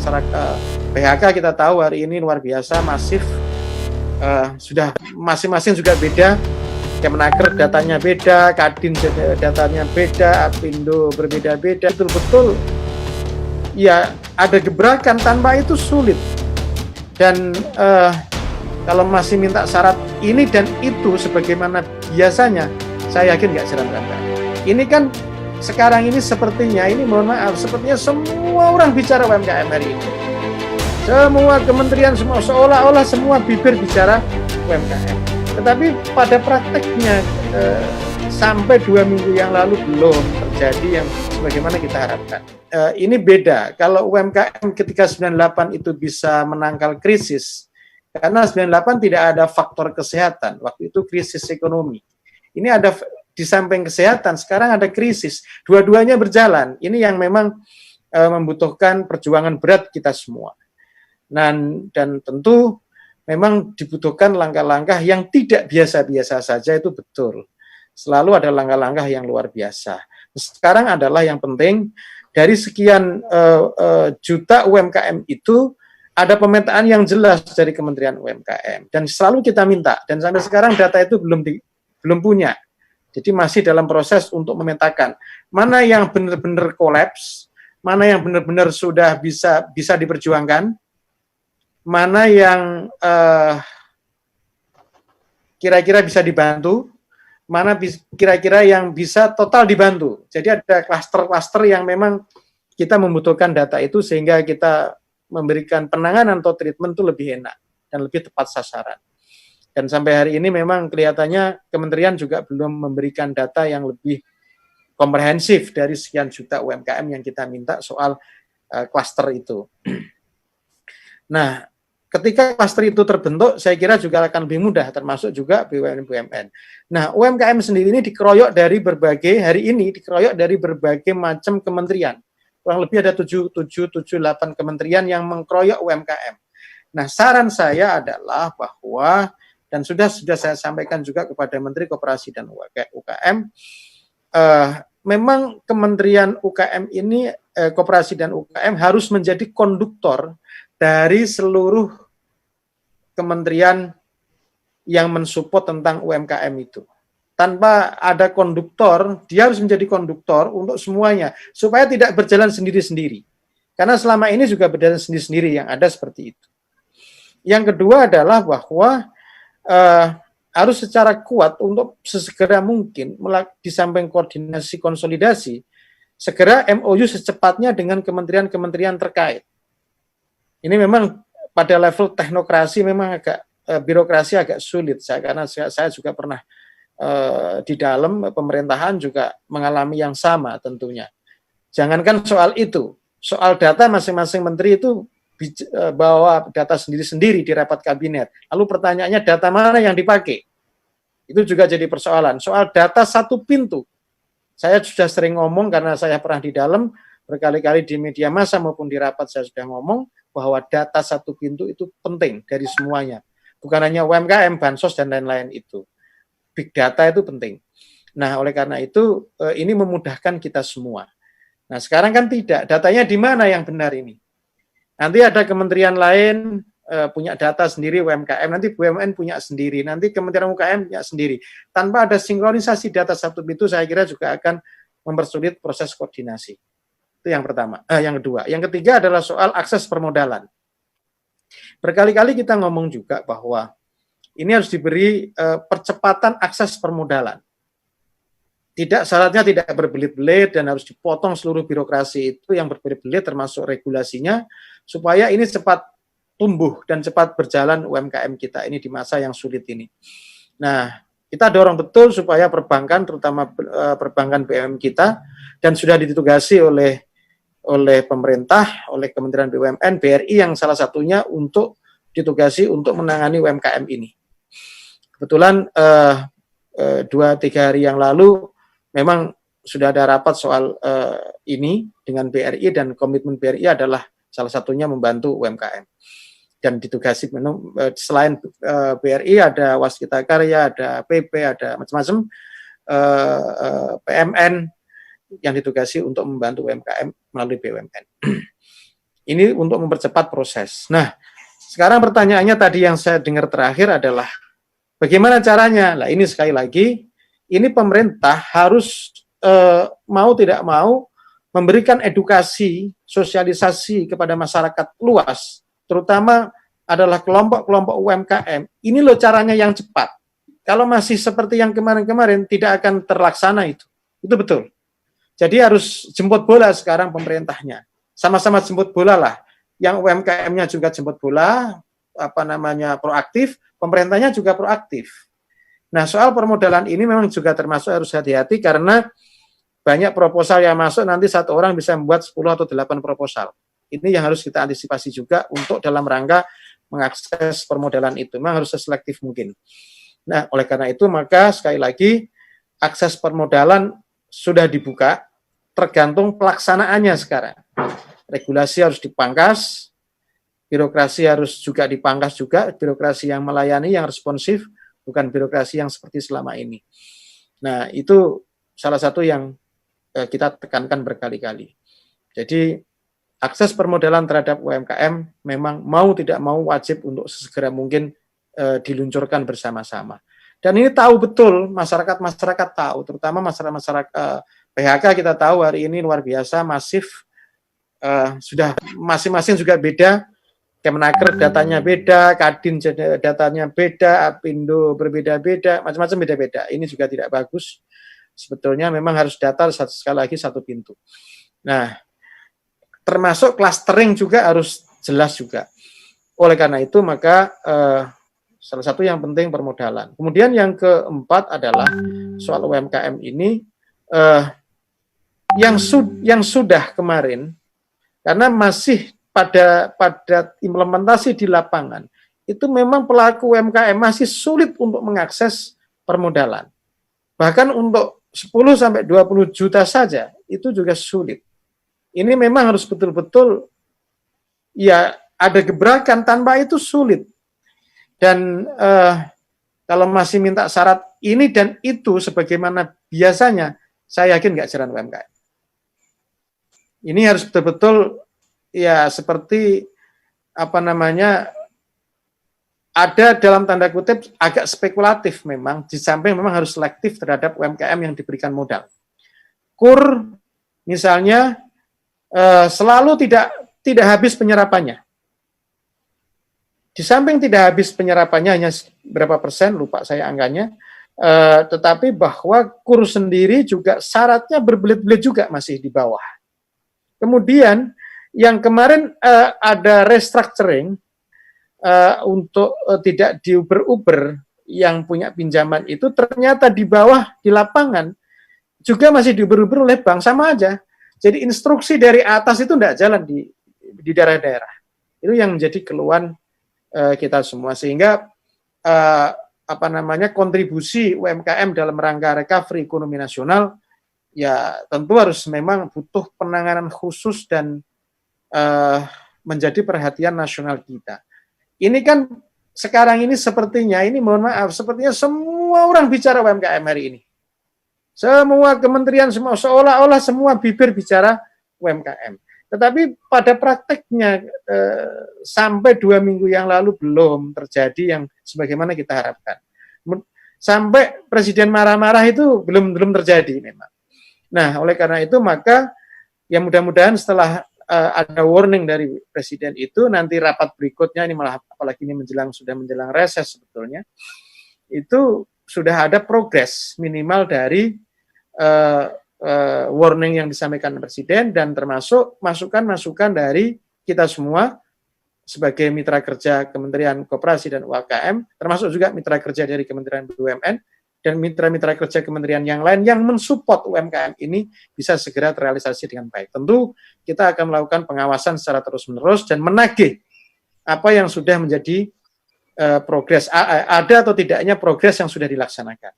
masyarakat PHK kita tahu hari ini luar biasa masif, sudah masing-masing juga beda. Kemenaker datanya beda, Kadin datanya beda, Apindo berbeda-beda, betul-betul ya ada gebrakan, tanpa itu sulit. Dan kalau masih minta syarat ini dan itu sebagaimana biasanya, saya yakin nggak jalan-jalan. Ini kan sekarang ini sepertinya, ini mohon maaf, sepertinya semua orang bicara UMKM hari ini. Semua kementerian, semua seolah-olah semua bibir bicara UMKM. Tetapi pada prakteknya sampai 2 minggu yang lalu belum terjadi yang sebagaimana kita harapkan. Ini beda. Kalau UMKM ketika 98 itu bisa menangkal krisis, karena 98 tidak ada faktor kesehatan. Waktu itu krisis ekonomi. Ini ada di samping kesehatan, sekarang ada krisis. Dua-duanya berjalan. Ini yang memang membutuhkan perjuangan berat kita semua. Dan tentu memang dibutuhkan langkah-langkah yang tidak biasa-biasa saja, itu betul. Selalu ada langkah-langkah yang luar biasa. Sekarang adalah yang penting, dari sekian juta UMKM itu, ada pemetaan yang jelas dari Kementerian UMKM. Dan selalu kita minta, dan sampai sekarang data itu belum punya. Jadi masih dalam proses untuk memetakan mana yang benar-benar kolaps, mana yang benar-benar sudah bisa diperjuangkan, mana yang kira-kira bisa dibantu, mana kira-kira yang bisa total dibantu. Jadi ada klaster-klaster yang memang kita membutuhkan data itu sehingga kita memberikan penanganan atau treatment itu lebih enak dan lebih tepat sasaran. Dan sampai hari ini memang kelihatannya kementerian juga belum memberikan data yang lebih komprehensif dari sekian juta UMKM yang kita minta soal klaster itu. Nah, ketika klaster itu terbentuk, saya kira juga akan lebih mudah, termasuk juga BUMN-BUMN. Nah, UMKM sendiri ini dikeroyok dari berbagai macam kementerian. Kurang lebih ada 7-8 kementerian yang mengkeroyok UMKM. Nah, saran saya adalah bahwa, dan sudah saya sampaikan juga kepada Menteri Koperasi dan UKM, memang Kementerian UKM ini, Koperasi dan UKM harus menjadi konduktor dari seluruh kementerian yang mensupport tentang UMKM itu. Tanpa ada konduktor, dia harus menjadi konduktor untuk semuanya, supaya tidak berjalan sendiri-sendiri. Karena selama ini juga berjalan sendiri-sendiri, yang ada seperti itu. Yang kedua adalah bahwa harus secara kuat untuk sesegera mungkin, di samping koordinasi konsolidasi, segera MOU secepatnya dengan kementerian-kementerian terkait. Ini memang pada level teknokrasi memang agak birokrasi agak sulit, karena saya juga pernah di dalam pemerintahan juga mengalami yang sama tentunya. Jangankan soal itu, soal data masing-masing menteri itu bawa data sendiri-sendiri di rapat kabinet. Lalu pertanyaannya data mana yang dipakai? Itu juga jadi persoalan. Soal data satu pintu, saya sudah sering ngomong karena saya pernah di dalam, berkali-kali di media massa maupun di rapat saya sudah ngomong bahwa data satu pintu itu penting dari semuanya. Bukan hanya UMKM, bansos, dan lain-lain itu. Big data itu penting. Nah, oleh karena itu, ini memudahkan kita semua. Nah, sekarang kan tidak. Datanya di mana yang benar ini? Nanti ada kementerian lain punya data sendiri UMKM, nanti BUMN punya sendiri, nanti Kementerian UKM punya sendiri. Tanpa ada sinkronisasi data satu pintu, saya kira juga akan mempersulit proses koordinasi. Itu yang pertama. Yang kedua. Yang ketiga adalah soal akses permodalan. Berkali-kali kita ngomong juga bahwa ini harus diberi percepatan akses permodalan. Syaratnya tidak berbelit-belit dan harus dipotong seluruh birokrasi itu yang berbelit-belit termasuk regulasinya, supaya ini cepat tumbuh dan cepat berjalan UMKM kita ini di masa yang sulit ini. Nah, kita dorong betul supaya perbankan, terutama perbankan BUMN kita, dan sudah ditugasi oleh pemerintah, oleh Kementerian BUMN, BRI yang salah satunya untuk ditugasi untuk menangani UMKM ini. Kebetulan 2-3 hari yang lalu memang sudah ada rapat soal ini dengan BRI, dan komitmen BRI adalah salah satunya membantu UMKM. Dan ditugasi selain BRI ada Waskita Karya, ada PP, ada macam-macam PMN yang ditugasi untuk membantu UMKM melalui BUMN. Ini untuk mempercepat proses. Nah, sekarang pertanyaannya tadi yang saya dengar terakhir adalah bagaimana caranya? Nah, ini sekali lagi, ini pemerintah harus mau tidak mau memberikan edukasi, sosialisasi kepada masyarakat luas, terutama adalah kelompok-kelompok UMKM. Ini loh caranya yang cepat. Kalau masih seperti yang kemarin-kemarin, tidak akan terlaksana itu. Itu betul. Jadi harus jemput bola sekarang pemerintahnya. Sama-sama jemput bola lah. Yang UMKM-nya juga jemput bola, proaktif, pemerintahnya juga proaktif. Nah, soal permodalan ini memang juga termasuk harus hati-hati karena banyak proposal yang masuk, nanti satu orang bisa membuat 10 atau 8 proposal. Ini yang harus kita antisipasi juga untuk dalam rangka mengakses permodalan itu. Memang harus seselektif mungkin. Nah, oleh karena itu maka sekali lagi akses permodalan sudah dibuka, tergantung pelaksanaannya sekarang. Regulasi harus dipangkas, birokrasi harus juga dipangkas juga, birokrasi yang melayani, yang responsif, bukan birokrasi yang seperti selama ini. Nah, itu salah satu yang kita tekankan berkali-kali. Jadi, akses permodalan terhadap UMKM memang mau tidak mau wajib untuk sesegera mungkin diluncurkan bersama-sama. Dan ini tahu betul, masyarakat tahu, terutama masyarakat PHK kita tahu hari ini luar biasa, masif, sudah masing-masing juga beda, Kemenaker datanya beda, Kadin datanya beda, Apindo berbeda-beda, macam-macam beda-beda. Ini juga tidak bagus. Sebetulnya memang harus data sekali lagi satu pintu. Nah, termasuk clustering juga harus jelas juga. Oleh karena itu maka salah satu yang penting permodalan. Kemudian yang keempat adalah soal UMKM ini yang sudah kemarin, karena masih pada implementasi di lapangan, itu memang pelaku UMKM masih sulit untuk mengakses permodalan. Bahkan untuk 10-20 juta saja, itu juga sulit. Ini memang harus betul-betul, ya ada gebrakan, tanpa itu sulit. Dan kalau masih minta syarat ini dan itu sebagaimana biasanya, saya yakin nggak jalan UMKM. Ini harus betul-betul ya seperti ada dalam tanda kutip agak spekulatif memang, di samping memang harus selektif terhadap UMKM yang diberikan modal. KUR misalnya selalu tidak habis penyerapannya. Di samping tidak habis penyerapannya hanya berapa persen, lupa saya angkanya, tetapi bahwa KUR sendiri juga syaratnya berbelit-belit juga masih di bawah. Kemudian yang kemarin ada restructuring untuk tidak diuber-uber yang punya pinjaman itu ternyata di bawah di lapangan juga masih diuber-uber oleh bank, sama aja. Jadi instruksi dari atas itu tidak jalan di daerah-daerah. Itu yang menjadi keluhan kita semua, sehingga kontribusi UMKM dalam rangka recovery ekonomi nasional ya tentu harus memang butuh penanganan khusus dan menjadi perhatian nasional kita. Ini kan sekarang ini sepertinya, ini mohon maaf, sepertinya semua orang bicara UMKM hari ini. Semua kementerian, semua seolah-olah semua bibir bicara UMKM. Tetapi pada prakteknya sampai 2 minggu yang lalu belum terjadi yang sebagaimana kita harapkan. Sampai Presiden marah-marah itu belum terjadi memang. Nah, oleh karena itu maka ya mudah-mudahan setelah ada warning dari Presiden itu, nanti rapat berikutnya ini malah apalagi ini sudah menjelang reses sebetulnya, itu sudah ada progres minimal dari warning yang disampaikan Presiden dan termasuk masukan-masukan dari kita semua sebagai mitra kerja Kementerian Koperasi dan UMKM, termasuk juga mitra kerja dari Kementerian BUMN dan mitra-mitra kerja kementerian yang lain yang mensupport UMKM ini bisa segera terrealisasi dengan baik. Tentu kita akan melakukan pengawasan secara terus-menerus dan menagih apa yang sudah menjadi progres, ada atau tidaknya progres yang sudah dilaksanakan.